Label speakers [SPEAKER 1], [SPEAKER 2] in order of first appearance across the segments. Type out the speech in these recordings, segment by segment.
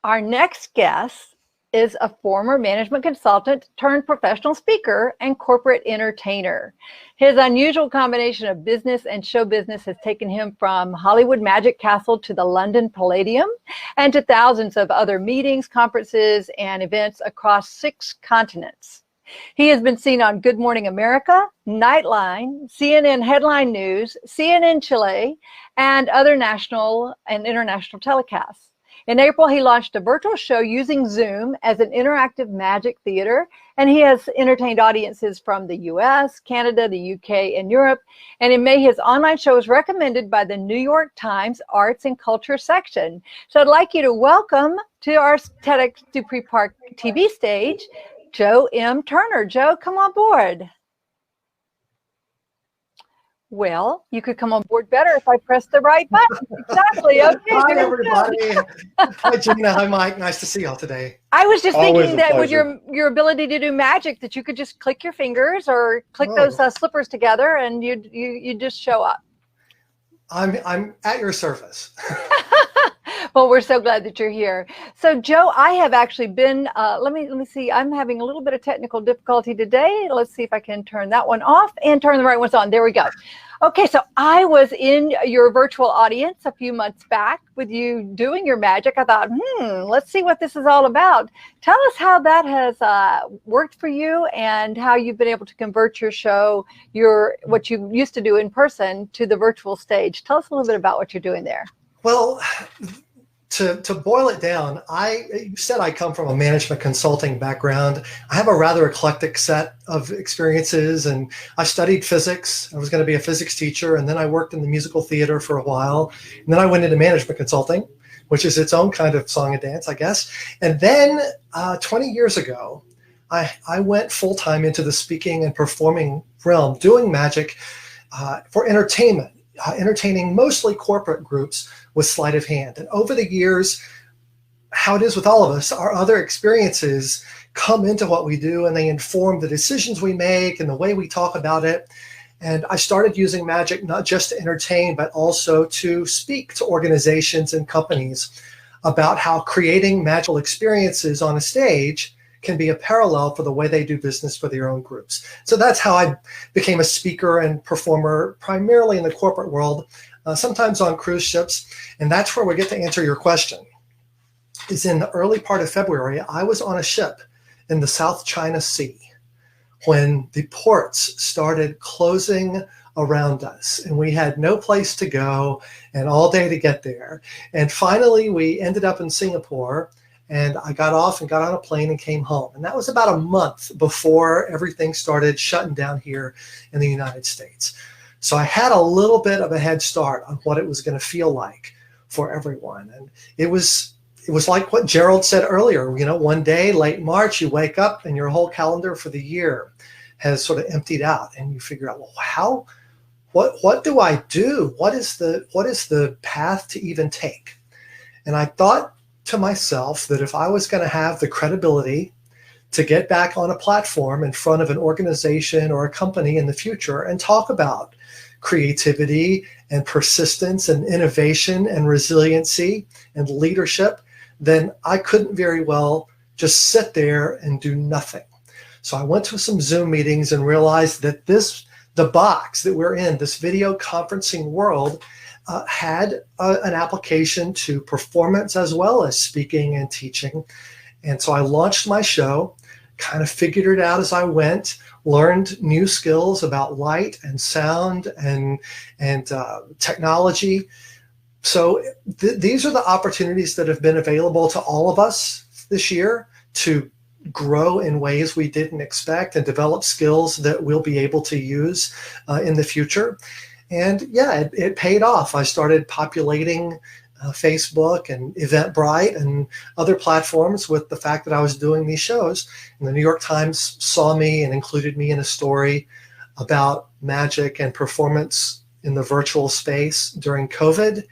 [SPEAKER 1] Our next guest is a former management consultant turned professional speaker and corporate entertainer. His unusual combination of business and show business has taken him from Hollywood Magic Castle to the London Palladium and to thousands of other meetings, conferences, and events across 6 continents. He has been seen on Good Morning America, Nightline, CNN Headline News, CNN Chile, and other national and international telecasts. In April, he launched a virtual show using Zoom as an interactive magic theater, and he has entertained audiences from the US, Canada, the UK, and Europe. And in May, his online show was recommended by the New York Times Arts and Culture section. So I'd like you to welcome to our TEDxDupreePark TV stage, Joe M. Turner. Joe, come on board. Well, you could come on board better if I pressed the right button. Exactly. Okay.
[SPEAKER 2] Hi, everybody. Hi, Gina. Hi, Mike. Nice to see y'all today.
[SPEAKER 1] I was just thinking that with your ability to do magic, that you could just click your fingers or click those slippers together, and you just show up.
[SPEAKER 2] I'm at your service.
[SPEAKER 1] Well, we're so glad that you're here. So, Joe, I have actually been, let me see, I'm having a little bit of technical difficulty today. Let's see if I can turn that one off and turn the right ones on. There we go. Okay, so I was in your virtual audience a few months back with you doing your magic. I thought, let's see what this is all about. Tell us how that has worked for you and how you've been able to convert your show, what you used to do in person, to the virtual stage. Tell us a little bit about what you're doing there.
[SPEAKER 2] Well, to boil it down, you said I come from a management consulting background. I have a rather eclectic set of experiences, and I studied physics. I was going to be a physics teacher, and then I worked in the musical theater for a while. And then I went into management consulting, which is its own kind of song and dance, I guess. And then 20 years ago, I went full-time into the speaking and performing realm, doing magic for entertainment. Entertaining mostly corporate groups with sleight of hand. And over the years, how it is with all of us, our other experiences come into what we do, and they inform the decisions we make and the way we talk about it. And I started using magic not just to entertain, but also to speak to organizations and companies about how creating magical experiences on a stage can be a parallel for the way they do business for their own groups. So that's how I became a speaker and performer, primarily in the corporate world, sometimes on cruise ships. And that's where we get to answer your question. Is in the early part of February, I was on a ship in the South China Sea when the ports started closing around us, and we had no place to go and all day to get there. And finally, we ended up in Singapore. And I got off and got on a plane and came home. And that was about a month before everything started shutting down here in the United States. So I had a little bit of a head start on what it was going to feel like for everyone. And it was like what Gerald said earlier. You know, one day, late March, you wake up and your whole calendar for the year has sort of emptied out. And you figure out, well, what do I do? What is the path to even take? And I thought to myself that if I was going to have the credibility to get back on a platform in front of an organization or a company in the future and talk about creativity and persistence and innovation and resiliency and leadership, then I couldn't very well just sit there and do nothing. So I went to some Zoom meetings and realized that the box that we're in, this video conferencing world, had an application to performance as well as speaking and teaching. And so I launched my show, kind of figured it out as I went, learned new skills about light and sound and technology. So these are the opportunities that have been available to all of us this year to grow in ways we didn't expect and develop skills that we'll be able to use in the future. And yeah, it paid off. I started populating Facebook and Eventbrite and other platforms with the fact that I was doing these shows. And the New York Times saw me and included me in a story about magic and performance in the virtual space during COVID.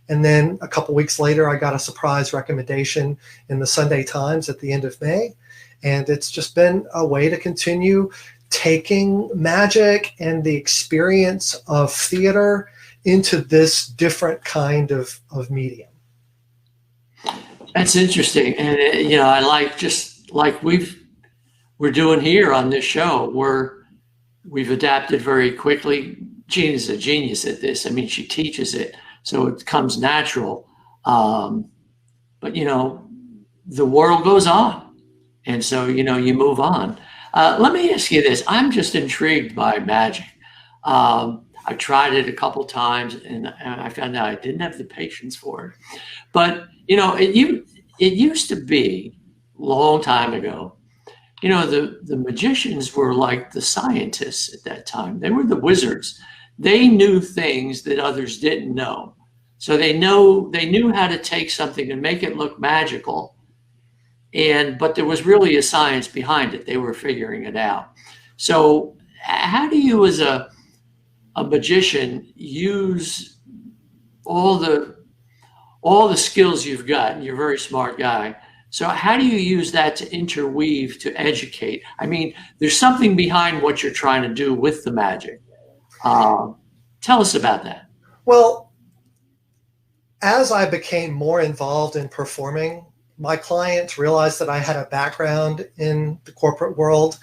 [SPEAKER 2] And then a couple weeks later, I got a surprise recommendation in the Sunday Times at the end of May. And it's just been a way to continue taking magic and the experience of theater into this different kind of medium.
[SPEAKER 3] That's interesting. And, I like, just like we're doing here on this show, we've adapted very quickly. Gina's a genius at this. I mean, she teaches it, so it comes natural. But, the world goes on. And so, you move on. Let me ask you this. I'm just intrigued by magic. I tried it a couple times, and I found out I didn't have the patience for it. But, it used to be a long time ago, the magicians were like the scientists at that time. They were the wizards. They knew things that others didn't know. So they knew how to take something and make it look magical. But there was really a science behind it. They were figuring it out. So how do you, as a magician, use all the skills you've got? And you're a very smart guy. So how do you use that to interweave, to educate? I mean, there's something behind what you're trying to do with the magic. Tell us about that.
[SPEAKER 2] Well, as I became more involved in performing, my clients realized that I had a background in the corporate world,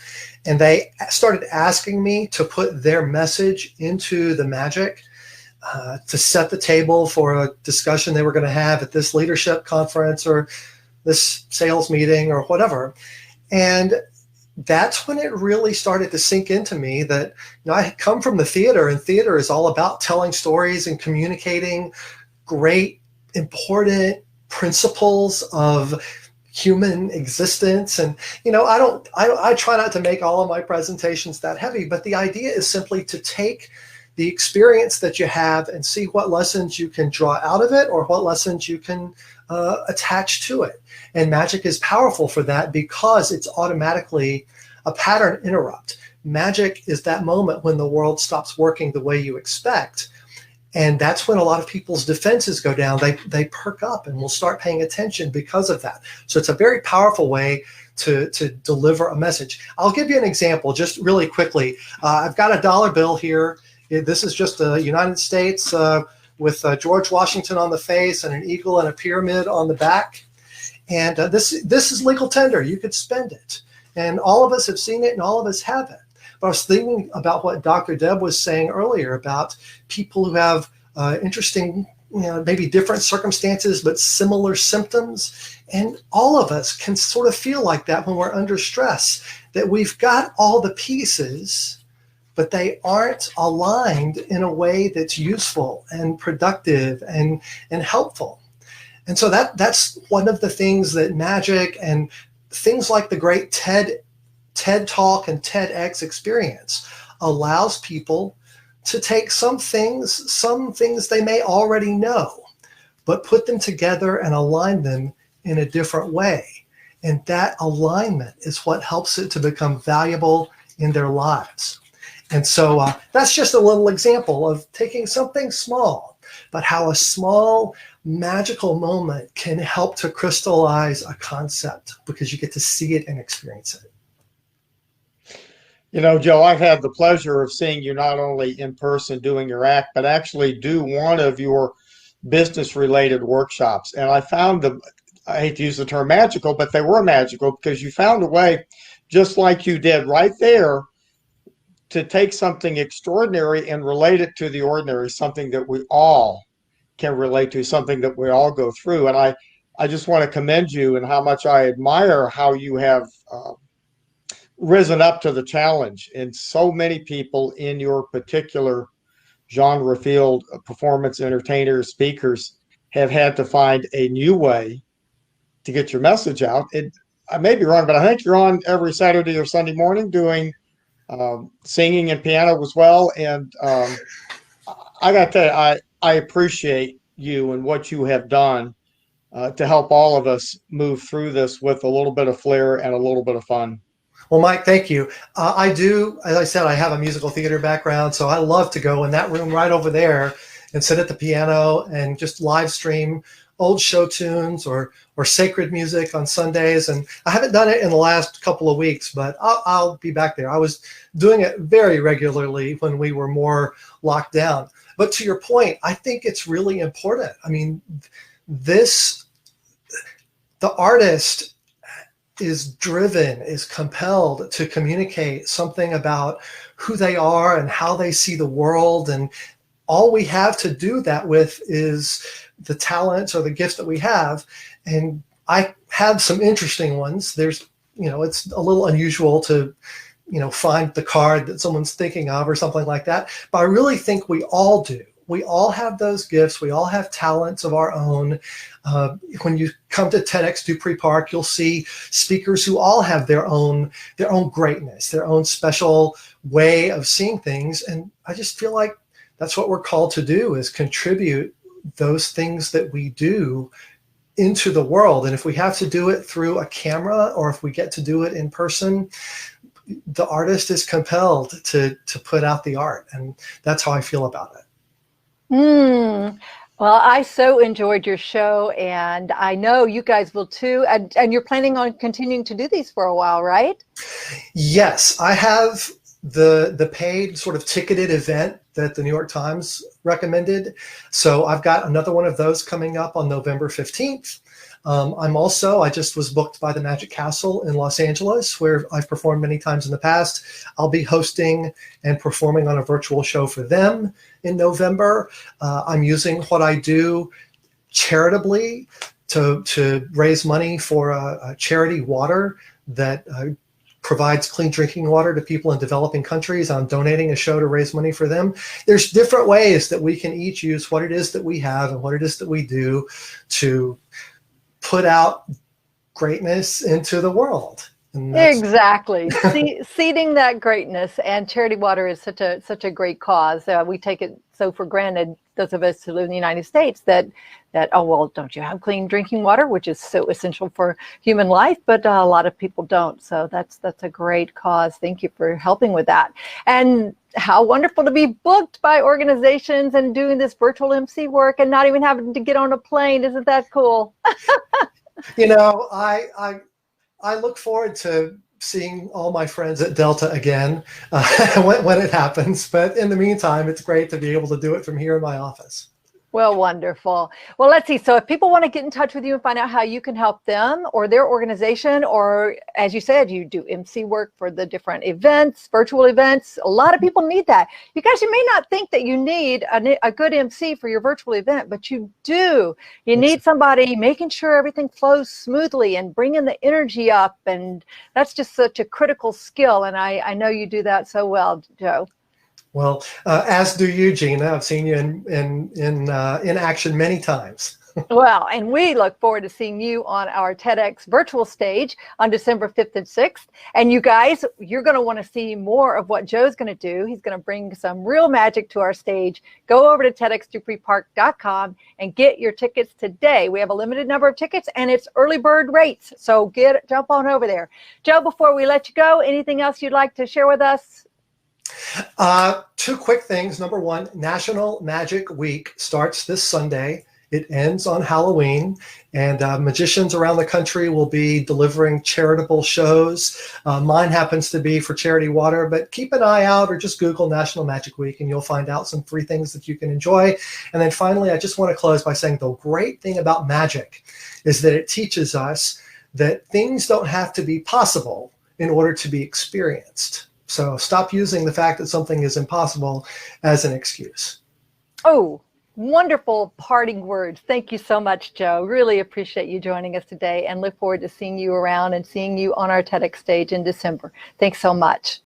[SPEAKER 2] and they started asking me to put their message into the magic, to set the table for a discussion they were going to have at this leadership conference or this sales meeting or whatever. And that's when it really started to sink into me that I had come from the theater, and theater is all about telling stories and communicating great, important principles of human existence. And I try not to make all of my presentations that heavy, but the idea is simply to take the experience that you have and see what lessons you can draw out of it or what lessons you can attach to it. And magic is powerful for that because it's automatically a pattern interrupt. Magic is that moment when the world stops working the way you expect. And that's when a lot of people's defenses go down. They perk up and will start paying attention because of that. So it's a very powerful way to deliver a message. I'll give you an example just really quickly. I've got a dollar bill here. This is just the United States with George Washington on the face and an eagle and a pyramid on the back. And this is legal tender. You could spend it. And all of us have seen it and all of us have it. But I was thinking about what Dr. Deb was saying earlier about people who have interesting, maybe different circumstances, but similar symptoms. And all of us can sort of feel like that when we're under stress, that we've got all the pieces, but they aren't aligned in a way that's useful and productive and helpful. And so that's one of the things that magic and things like the great TED Talk and TEDx experience allows people to take some things they may already know, but put them together and align them in a different way. And that alignment is what helps it to become valuable in their lives. And so that's just a little example of taking something small, but how a small magical moment can help to crystallize a concept because you get to see it and experience it.
[SPEAKER 4] Joe, I've had the pleasure of seeing you not only in person doing your act, but actually do one of your business-related workshops. And I found them, I hate to use the term magical, but they were magical because you found a way, just like you did right there, to take something extraordinary and relate it to the ordinary, something that we all can relate to, something that we all go through. And I just want to commend you and how much I admire how you have risen up to the challenge. And so many people in your particular genre field, performance entertainers, speakers, have had to find a new way to get your message out. I may be wrong, but I think you're on every Saturday or Sunday morning doing singing and piano as well. And I got to tell you, I appreciate you and what you have done to help all of us move through this with a little bit of flair and a little bit of fun.
[SPEAKER 2] Well, Mike, thank you. I do, as I said, I have a musical theater background, so I love to go in that room right over there and sit at the piano and just live stream old show tunes or sacred music on Sundays. And I haven't done it in the last couple of weeks, but I'll be back there. I was doing it very regularly when we were more locked down. But to your point, I think it's really important. I mean, the artist is driven, is compelled to communicate something about who they are and how they see the world. And all we have to do that with is the talents or the gifts that we have. And I have some interesting ones. There's, it's a little unusual to, find the card that someone's thinking of or something like that. But I really think we all do. We all have those gifts. We all have talents of our own. When you come to TEDxDupreePark, you'll see speakers who all have their own greatness, their own special way of seeing things. And I just feel like that's what we're called to do, is contribute those things that we do into the world. And if we have to do it through a camera, or if we get to do it in person, the artist is compelled to put out the art. And that's how I feel about it.
[SPEAKER 1] Well, I so enjoyed your show, and I know you guys will too. And you're planning on continuing to do these for a while, right?
[SPEAKER 2] Yes, I have the paid sort of ticketed event that the New York Times recommended. So I've got another one of those coming up on November 15th. I just was booked by the Magic Castle in Los Angeles, where I've performed many times in the past. I'll be hosting and performing on a virtual show for them in November. I'm using what I do charitably to raise money for a charity water that provides clean drinking water to people in developing countries. I'm donating a show to raise money for them. There's different ways that we can each use what it is that we have and what it is that we do to put out greatness into the world.
[SPEAKER 1] Exactly. Seeding that greatness, and charity water is such a great cause. We take it so for granted, those of us who live in the United States, that oh, well, don't you have clean drinking water, which is so essential for human life, but a lot of people don't. So that's a great cause. Thank you for helping with that. And how wonderful to be booked by organizations and doing this virtual MC work and not even having to get on a plane. Isn't that cool?
[SPEAKER 2] I look forward to seeing all my friends at Delta again when it happens. But in the meantime, it's great to be able to do it from here in my office.
[SPEAKER 1] Well, wonderful. Well, let's see. So if people want to get in touch with you and find out how you can help them or their organization, or as you said, you do MC work for the different events, virtual events. A lot of people need that. You guys, you may not think that you need a good MC for your virtual event, but you do. You need somebody making sure everything flows smoothly and bringing the energy up. And that's just such a critical skill. And I know you do that so well, Joe.
[SPEAKER 2] Well, as do you, Gina. I've seen you in action many times.
[SPEAKER 1] Well, and we look forward to seeing you on our TEDx virtual stage on December 5th and 6th. And you guys, you're going to want to see more of what Joe's going to do. He's going to bring some real magic to our stage. Go over to TEDxDupreePark.com and get your tickets today. We have a limited number of tickets, and it's early bird rates. So jump on over there. Joe, before we let you go, anything else you'd like to share with us?
[SPEAKER 2] Two quick things. Number one, National Magic Week starts this Sunday. It ends on Halloween, and magicians around the country will be delivering charitable shows. Mine happens to be for charity water, but keep an eye out or just Google National Magic Week and you'll find out some free things that you can enjoy. And then finally, I just want to close by saying the great thing about magic is that it teaches us that things don't have to be possible in order to be experienced. So stop using the fact that something is impossible as an excuse.
[SPEAKER 1] Oh, wonderful parting words. Thank you so much, Joe. Really appreciate you joining us today and look forward to seeing you around and seeing you on our TEDx stage in December. Thanks so much.